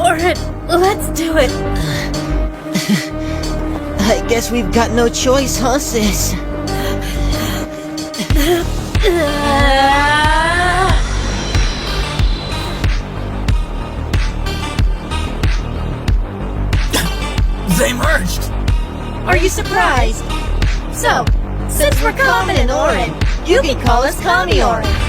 Oren, let's do it. I guess we've got no choice, huh, sis? They merged! Are you surprised? So, since we're Kamin and Oren, you can call us Kami Oren.